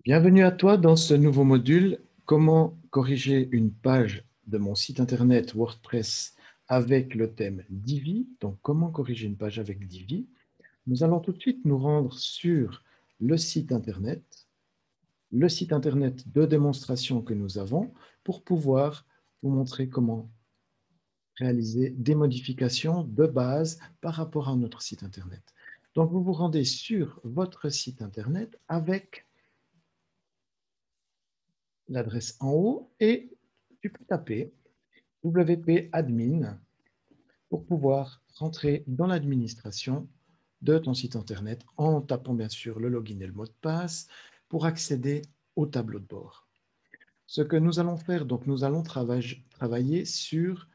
Bienvenue à toi dans ce nouveau module, comment corriger une page de mon site internet WordPress avec le thème Divi. Donc, comment corriger une page avec Divi. Nous allons tout de suite nous rendre sur le site internet de démonstration que nous avons pour pouvoir vous montrer comment réaliser des modifications de base par rapport à notre site internet. Donc, vous vous rendez sur votre site internet avec l'adresse en haut et tu peux taper WP Admin pour pouvoir rentrer dans l'administration de ton site internet en tapant bien sûr le login et le mot de passe pour accéder au tableau de bord. Ce que nous allons faire, donc nous allons travailler sur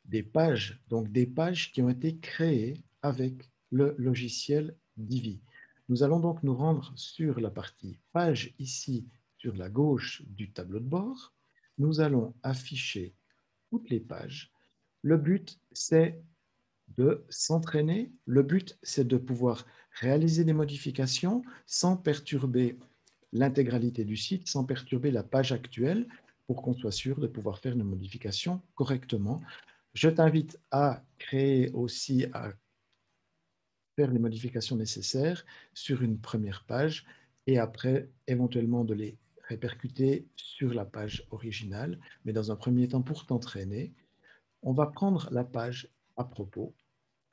des pages, donc des pages qui ont été créées avec le logiciel Divi. Nous allons donc nous rendre sur la partie page ici sur la gauche du tableau de bord. Nous allons afficher toutes les pages. Le but, c'est de s'entraîner. Le but, c'est de pouvoir réaliser des modifications sans perturber l'intégralité du site, sans perturber la page actuelle, pour qu'on soit sûr de pouvoir faire nos modifications correctement. Je t'invite à créer aussi, à faire les modifications nécessaires sur une première page et après, éventuellement, de les répercuter sur la page originale. Mais dans un premier temps, pour t'entraîner, on va prendre la page à propos.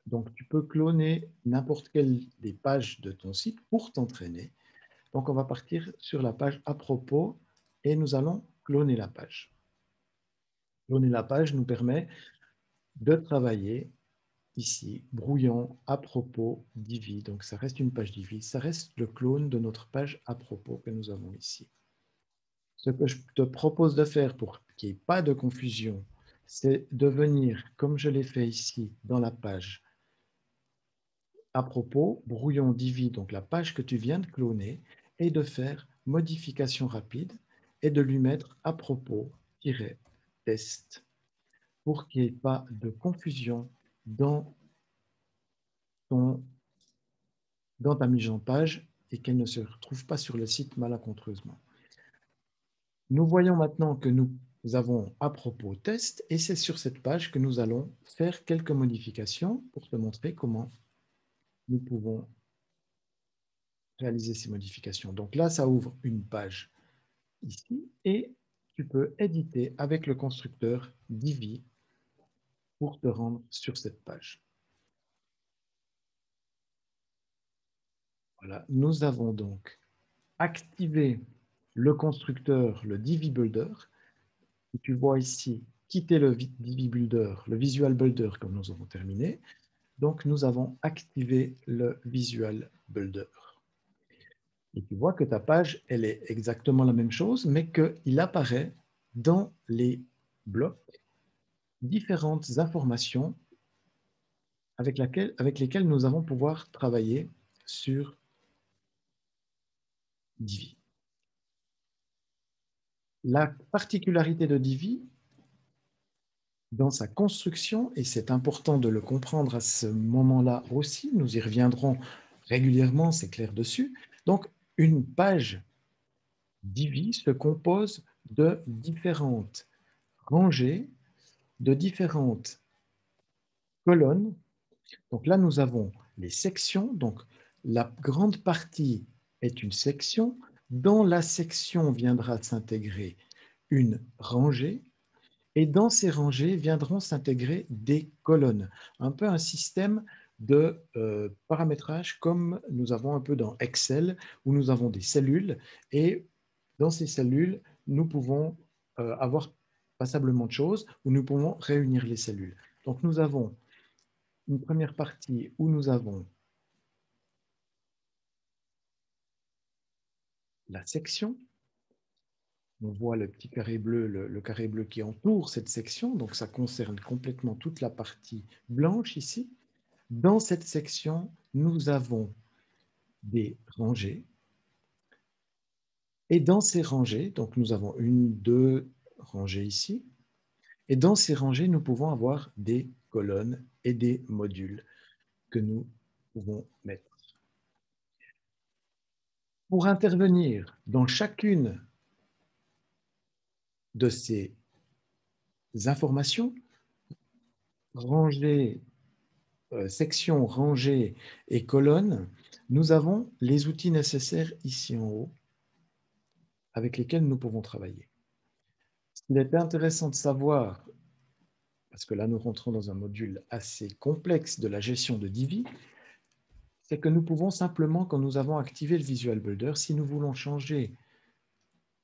Donc, tu peux cloner n'importe quelle des pages de ton site pour t'entraîner. Donc, on va partir sur la page à propos et nous allons cloner la page. Cloner la page nous permet de travailler ici, brouillon, à propos, Divi. Donc, ça reste une page Divi. Ça reste le clone de notre page à propos que nous avons ici. Ce que je te propose de faire pour qu'il n'y ait pas de confusion, c'est de venir, comme je l'ai fait ici, dans la page à propos, brouillon Divi, donc la page que tu viens de cloner, et de faire modification rapide et de lui mettre à propos-test pour qu'il n'y ait pas de confusion dans ta mise en page et qu'elle ne se retrouve pas sur le site malencontreusement. Nous voyons maintenant que nous avons à propos test et c'est sur cette page que nous allons faire quelques modifications pour te montrer comment nous pouvons réaliser ces modifications. Donc là, ça ouvre une page ici et tu peux éditer avec le constructeur Divi pour te rendre sur cette page. Voilà, nous avons donc activé le constructeur, le Divi Builder. Tu vois ici, quitter le Divi Builder, le Visual Builder comme nous avons terminé. Donc, nous avons activé le Visual Builder. Et tu vois que ta page, elle est exactement la même chose, mais qu'il apparaît dans les blocs différentes informations avec lesquelles nous allons pouvoir travailler sur Divi. La particularité de Divi, dans sa construction, et c'est important de le comprendre à ce moment-là aussi, nous y reviendrons régulièrement, c'est clair dessus. Donc, une page Divi se compose de différentes rangées, de différentes colonnes. Donc là, nous avons les sections. Donc, la grande partie est une section. Dans la section viendra s'intégrer une rangée. Et dans ces rangées viendront s'intégrer des colonnes. Un peu un système de paramétrage comme nous avons un peu dans Excel, où nous avons des cellules. Et dans ces cellules, nous pouvons avoir passablement de choses, où nous pouvons réunir les cellules. Donc nous avons une première partie où nous avons la section. On voit le petit carré bleu, le carré bleu qui entoure cette section, donc ça concerne complètement toute la partie blanche ici. Dans cette section, nous avons des rangées. Et dans ces rangées, donc nous avons une, deux rangées ici. Et dans ces rangées, nous pouvons avoir des colonnes et des modules que nous pouvons mettre. Pour intervenir dans chacune de ces informations, rangées, sections, rangées et colonnes, nous avons les outils nécessaires ici en haut avec lesquels nous pouvons travailler. Il est intéressant de savoir, parce que là nous rentrons dans un module assez complexe de la gestion de Divi, c'est que nous pouvons simplement, quand nous avons activé le Visual Builder, si nous voulons changer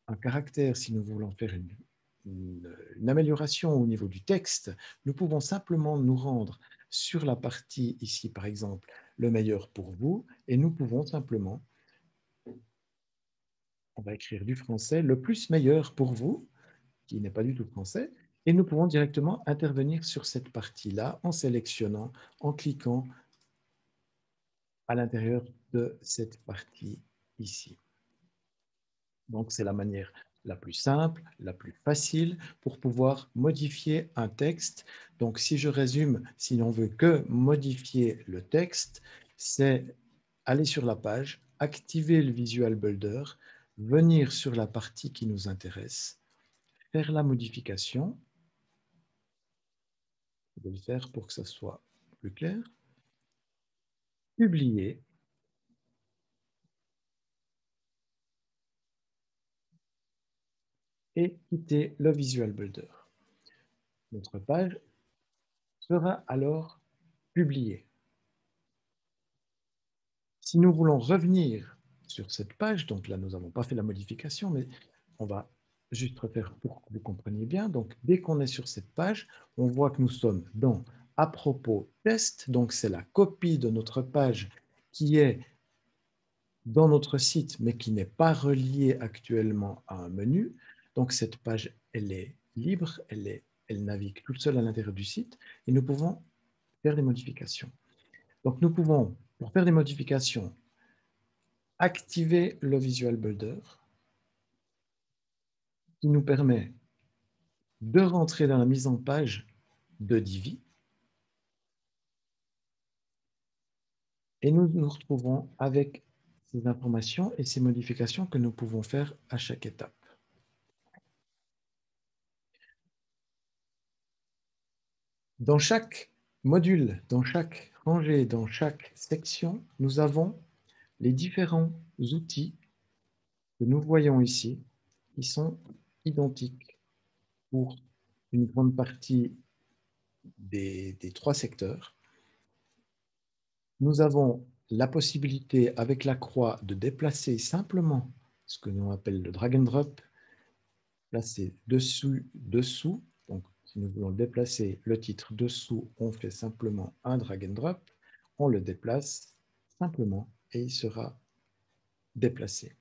un caractère, si nous voulons faire une amélioration au niveau du texte, nous pouvons simplement nous rendre sur la partie ici, par exemple, le meilleur pour vous, et nous pouvons simplement, on va écrire du français, le plus meilleur pour vous, qui n'est pas du tout français, et nous pouvons directement intervenir sur cette partie-là en sélectionnant, en cliquant à l'intérieur de cette partie ici. Donc, c'est la manière la plus simple, la plus facile pour pouvoir modifier un texte. Donc, si je résume, si l'on veut que modifier le texte, c'est aller sur la page, activer le Visual Builder, venir sur la partie qui nous intéresse, faire la modification. Je vais le faire pour que ça soit plus clair. Publier. Et quitter le Visual Builder. Notre page sera alors publiée. Si nous voulons revenir sur cette page, donc là, nous n'avons pas fait la modification, mais on va juste refaire pour que vous compreniez bien. Donc, dès qu'on est sur cette page, on voit que nous sommes dans « À propos test », donc c'est la copie de notre page qui est dans notre site, mais qui n'est pas reliée actuellement à un menu. Donc, cette page, elle est libre, elle navigue toute seule à l'intérieur du site, et nous pouvons faire des modifications. Donc, nous pouvons, pour faire des modifications, activer le Visual Builder qui nous permet de rentrer dans la mise en page de Divi et nous nous retrouvons avec ces informations et ces modifications que nous pouvons faire à chaque étape. Dans chaque module, dans chaque rangée, dans chaque section, nous avons les différents outils que nous voyons ici qui sont identiques pour une grande partie des 3 secteurs. Nous avons la possibilité, avec la croix, de déplacer simplement ce que l'on appelle le drag and drop, placer dessus, dessous. Donc, si nous voulons déplacer le titre dessous, on fait simplement un drag and drop, on le déplace simplement et il sera déplacé.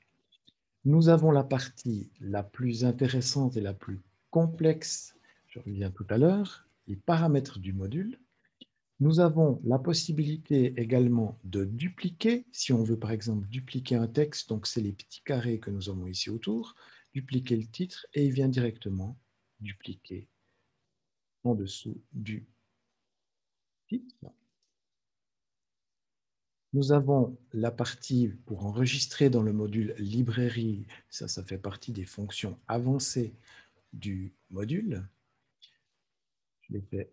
Nous avons la partie la plus intéressante et la plus complexe, je reviens tout à l'heure, les paramètres du module. Nous avons la possibilité également de dupliquer, si on veut par exemple dupliquer un texte, donc c'est les petits carrés que nous avons ici autour, dupliquer le titre et il vient directement dupliquer en dessous du titre. Nous avons la partie pour enregistrer dans le module librairie, ça fait partie des fonctions avancées du module. Je l'ai fait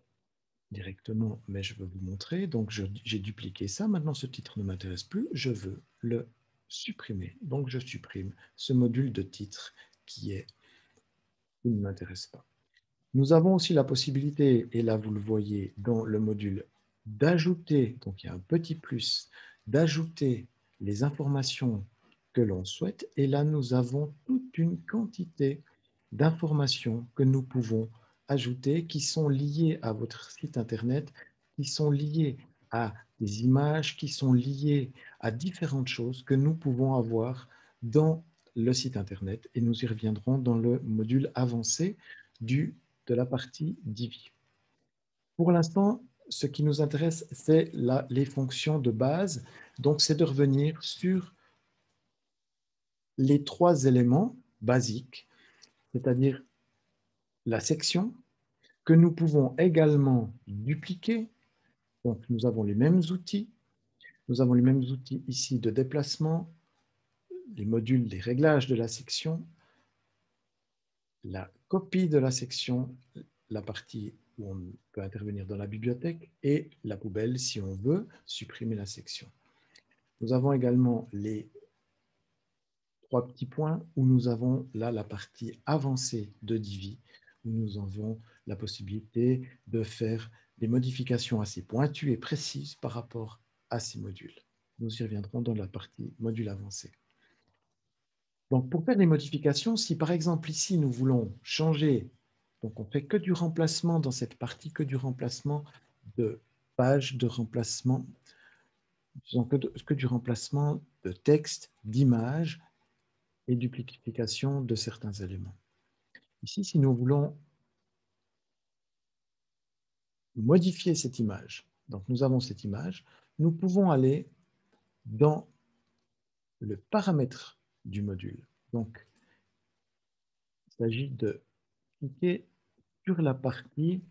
directement, mais je veux vous montrer. Donc, j'ai dupliqué ça. Maintenant, ce titre ne m'intéresse plus. Je veux le supprimer. Donc, je supprime ce module de titre qui ne m'intéresse pas. Nous avons aussi la possibilité, et là, vous le voyez dans le module, d'ajouter, donc il y a un petit plus, d'ajouter les informations que l'on souhaite. Et là, nous avons toute une quantité d'informations que nous pouvons ajouter qui sont liées à votre site Internet, qui sont liées à des images, qui sont liées à différentes choses que nous pouvons avoir dans le site Internet. Et nous y reviendrons dans le module avancé de la partie Divi. Pour l'instant, ce qui nous intéresse, c'est les fonctions de base. Donc, c'est de revenir sur les 3 éléments basiques, c'est-à-dire la section, que nous pouvons également dupliquer. Donc, nous avons les mêmes outils. Nous avons les mêmes outils ici de déplacement, les modules, les réglages de la section, la copie de la section, la partie où on peut intervenir dans la bibliothèque et la poubelle si on veut supprimer la section. Nous avons également les 3 petits points où nous avons là la partie avancée de Divi, où nous avons la possibilité de faire des modifications assez pointues et précises par rapport à ces modules. Nous y reviendrons dans la partie module avancé. Donc, pour faire des modifications, si par exemple ici nous voulons changer, donc on ne fait que du remplacement dans cette partie, que du remplacement de page, de remplacement, que du remplacement de texte, d'image et duplication de certains éléments. Ici, si nous voulons modifier cette image, donc nous avons cette image, nous pouvons aller dans le paramètre du module. Donc, il s'agit de cliquer sur la partie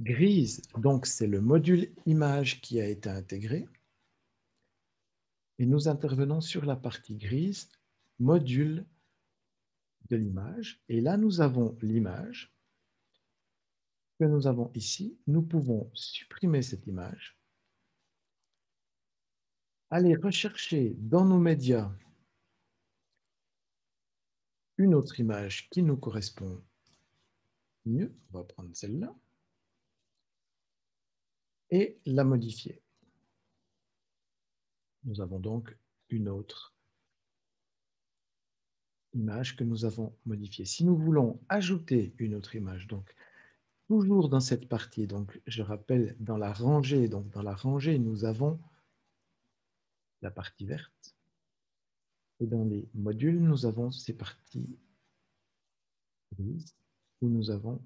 grise. Donc, c'est le module image qui a été intégré. Et nous intervenons sur la partie grise, module de l'image. Et là, nous avons l'image que nous avons ici. Nous pouvons supprimer cette image, aller rechercher dans nos médias une autre image qui nous correspond mieux. On va prendre celle-là et la modifier. Nous avons donc une autre image que nous avons modifiée. Si nous voulons ajouter une autre image, donc toujours dans cette partie, donc je rappelle dans la rangée, nous avons la partie verte et dans les modules nous avons ces parties grises où nous avons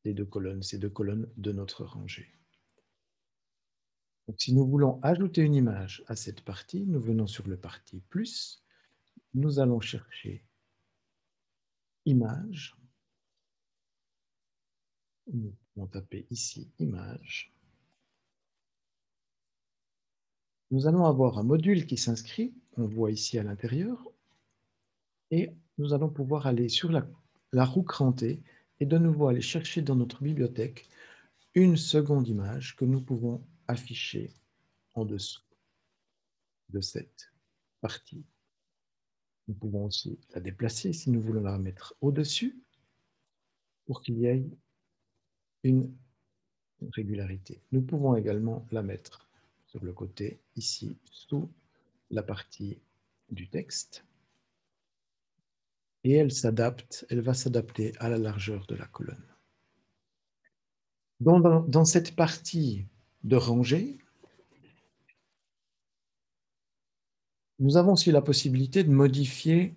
ces deux colonnes de notre rangée. Donc, si nous voulons ajouter une image à cette partie, nous venons sur le parti plus, nous allons chercher image, nous allons taper ici image. Nous allons avoir un module qui s'inscrit, on voit ici à l'intérieur, et nous allons pouvoir aller sur la roue crantée et de nouveau aller chercher dans notre bibliothèque une seconde image que nous pouvons afficher en dessous de cette partie. Nous pouvons aussi la déplacer si nous voulons la mettre au-dessus pour qu'il y ait une régularité. Nous pouvons également la mettre sur le côté, ici, sous la partie du texte. Et elle va s'adapter à la largeur de la colonne. Dans cette partie de rangée, nous avons aussi la possibilité de modifier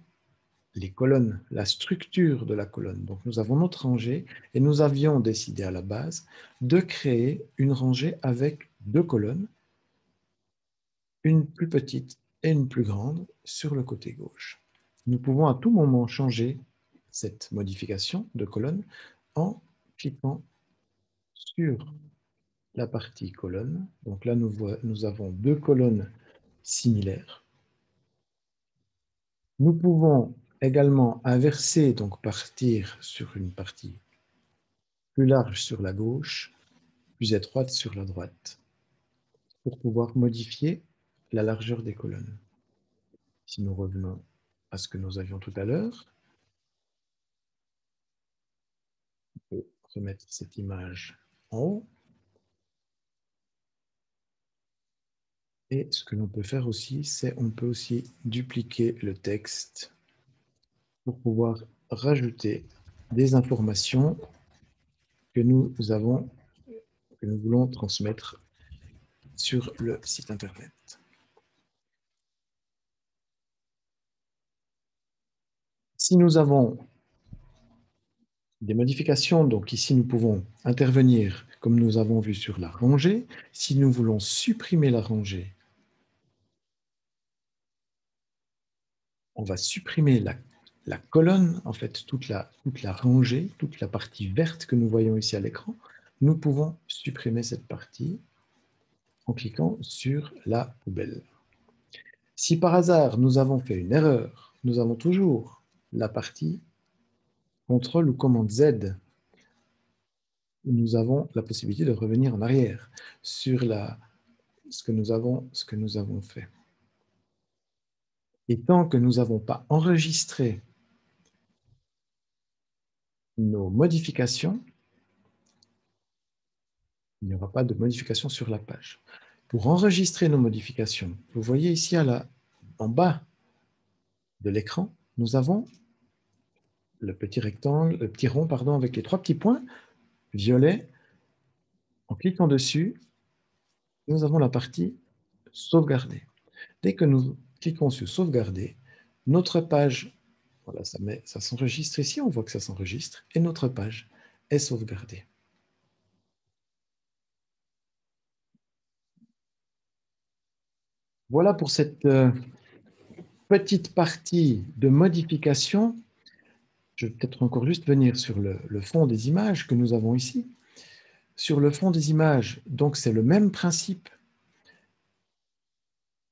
les colonnes, la structure de la colonne. Donc nous avons notre rangée et nous avions décidé à la base de créer une rangée avec 2 colonnes, une plus petite et une plus grande sur le côté gauche. Nous pouvons à tout moment changer cette modification de colonne en cliquant sur la partie colonne. Donc là, nous avons 2 colonnes similaires. Nous pouvons également inverser, donc partir sur une partie plus large sur la gauche, plus étroite sur la droite, pour pouvoir modifier la largeur des colonnes. Si nous revenons à ce que nous avions tout à l'heure, on peut remettre cette image en haut. Et ce que l'on peut faire aussi, c'est on peut aussi dupliquer le texte pour pouvoir rajouter des informations que nous voulons transmettre sur le site internet. Si nous avons des modifications, donc ici nous pouvons intervenir comme nous avons vu sur la rangée. Si nous voulons supprimer la rangée, on va supprimer la colonne, en fait toute la rangée, toute la partie verte que nous voyons ici à l'écran. Nous pouvons supprimer cette partie en cliquant sur la poubelle. Si par hasard nous avons fait une erreur, nous avons toujours la partie CTRL ou commande Z. Nous avons la possibilité de revenir en arrière sur ce que nous avons fait. Et tant que nous n'avons pas enregistré nos modifications, il n'y aura pas de modification sur la page. Pour enregistrer nos modifications, vous voyez ici en bas de l'écran, nous avons le petit rectangle, le petit rond, pardon, avec les 3 petits points violets. En cliquant dessus, nous avons la partie sauvegarder. Dès que nous cliquons sur sauvegarder, notre page, voilà, ça s'enregistre ici, on voit que ça s'enregistre, et notre page est sauvegardée. Voilà pour cette petite partie de modification. Je vais peut-être encore juste venir sur le fond des images que nous avons ici. Sur le fond des images, donc c'est le même principe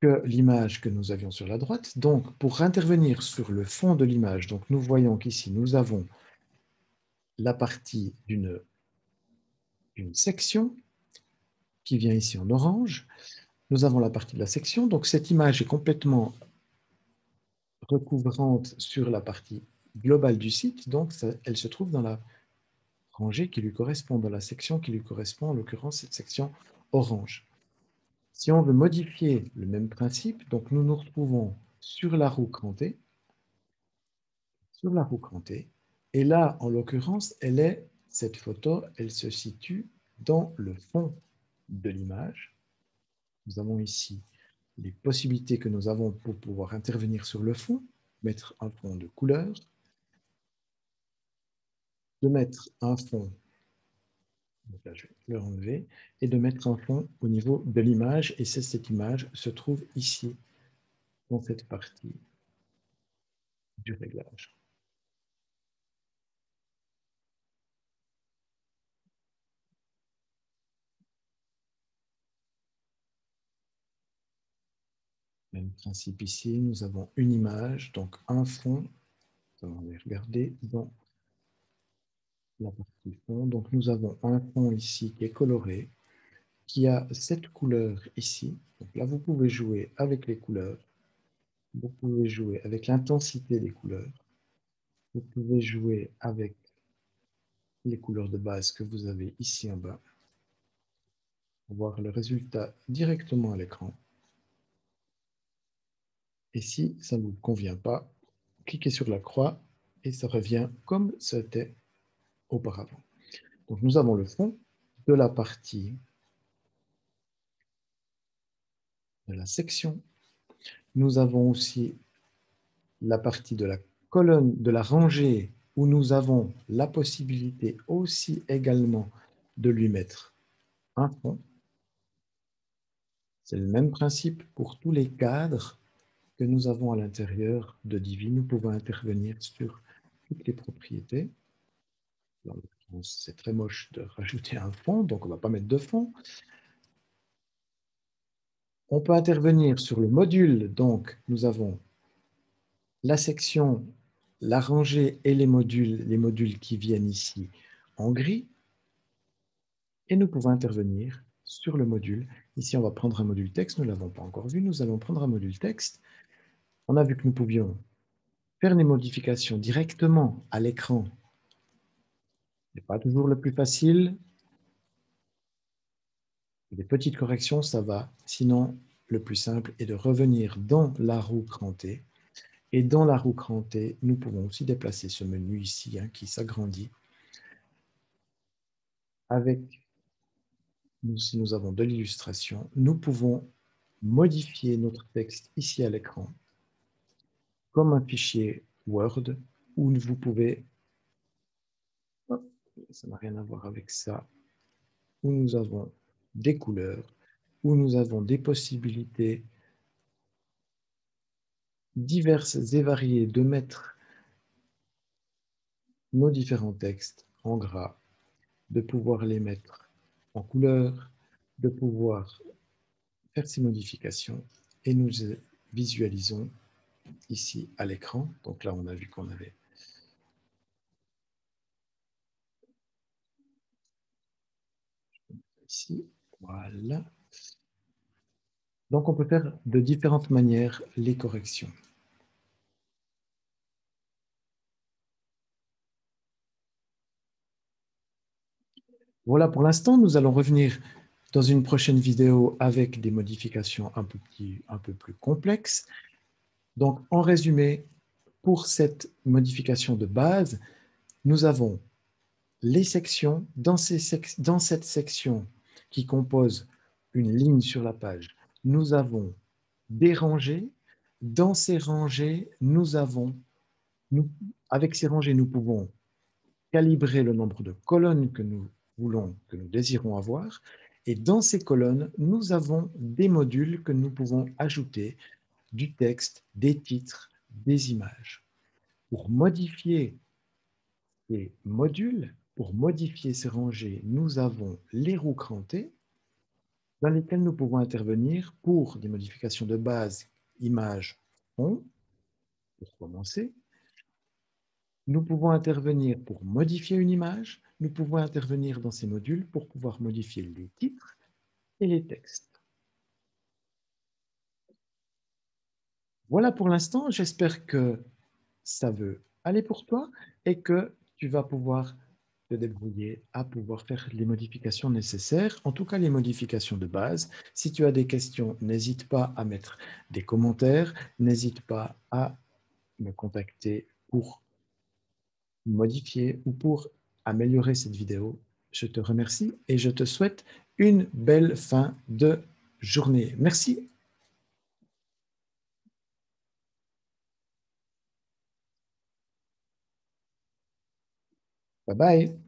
que l'image que nous avions sur la droite. Donc, pour intervenir sur le fond de l'image, donc nous voyons qu'ici, nous avons la partie d'une section qui vient ici en orange. Nous avons la partie de la section. Donc, cette image est complètement recouvrante sur la partie globale du site. Donc, elle se trouve dans la rangée qui lui correspond, dans la section qui lui correspond, en l'occurrence, cette section orange. Si on veut modifier le même principe, donc nous nous retrouvons sur la roue crantée, et là, en l'occurrence, cette photo, elle se situe dans le fond de l'image. Nous avons ici les possibilités que nous avons pour pouvoir intervenir sur le fond, mettre un fond de couleur, de mettre un fond, donc là je vais le enlever, et de mettre un fond au niveau de l'image, et cette image se trouve ici, dans cette partie du réglage. Même principe ici, nous avons une image, donc un fond. On va regarder dans la partie fond. Donc nous avons un fond ici qui est coloré, qui a cette couleur ici. Donc là, vous pouvez jouer avec les couleurs. Vous pouvez jouer avec l'intensité des couleurs. Vous pouvez jouer avec les couleurs de base que vous avez ici en bas pour voir le résultat directement à l'écran. Et si ça ne vous convient pas, cliquez sur la croix et ça revient comme c'était auparavant. Donc nous avons le fond de la partie de la section. Nous avons aussi la partie de la colonne, de la rangée, où nous avons la possibilité aussi également de lui mettre un fond. C'est le même principe pour tous les cadres que nous avons à l'intérieur de Divi. Nous pouvons intervenir sur toutes les propriétés. C'est très moche de rajouter un fond, donc on ne va pas mettre de fond. On peut intervenir sur le module, donc nous avons la section, la rangée et les modules qui viennent ici en gris. Et nous pouvons intervenir sur le module. Ici, on va prendre un module texte. Nous ne l'avons pas encore vu. Nous allons prendre un module texte. On a vu que nous pouvions faire des modifications directement à l'écran. Ce n'est pas toujours le plus facile. Des petites corrections, ça va. Sinon, le plus simple est de revenir dans la roue crantée. Et dans la roue crantée, nous pouvons aussi déplacer ce menu ici qui s'agrandit. Si nous avons de l'illustration, nous pouvons modifier notre texte ici à l'écran comme un fichier Word où vous pouvez, ça n'a rien à voir avec ça, où nous avons des couleurs, où nous avons des possibilités diverses et variées de mettre nos différents textes en gras, de pouvoir les mettre en couleur, de pouvoir faire ces modifications et nous visualisons ici à l'écran. Donc là, on a vu qu'on avait ici. Voilà. Donc, on peut faire de différentes manières les corrections. Voilà pour l'instant. Nous allons revenir dans une prochaine vidéo avec des modifications un peu plus complexes. Donc, en résumé, pour cette modification de base, nous avons les sections. Dans cette section qui compose une ligne sur la page, nous avons des rangées. Dans ces rangées, avec ces rangées, nous pouvons calibrer le nombre de colonnes que nous voulons, que nous désirons avoir. Et dans ces colonnes, nous avons des modules que nous pouvons ajouter du texte, des titres, des images. Pour modifier ces modules, pour modifier ces rangées, nous avons les roues crantées dans lesquelles nous pouvons intervenir pour des modifications de base, image, fond, pour commencer. Nous pouvons intervenir pour modifier une image, nous pouvons intervenir dans ces modules pour pouvoir modifier les titres et les textes. Voilà pour l'instant, j'espère que ça veut aller pour toi et que tu vas pouvoir te débrouiller à pouvoir faire les modifications nécessaires, en tout cas les modifications de base. Si tu as des questions, n'hésite pas à mettre des commentaires, n'hésite pas à me contacter pour modifier ou pour améliorer cette vidéo. Je te remercie et je te souhaite une belle fin de journée. Merci. Bye bye.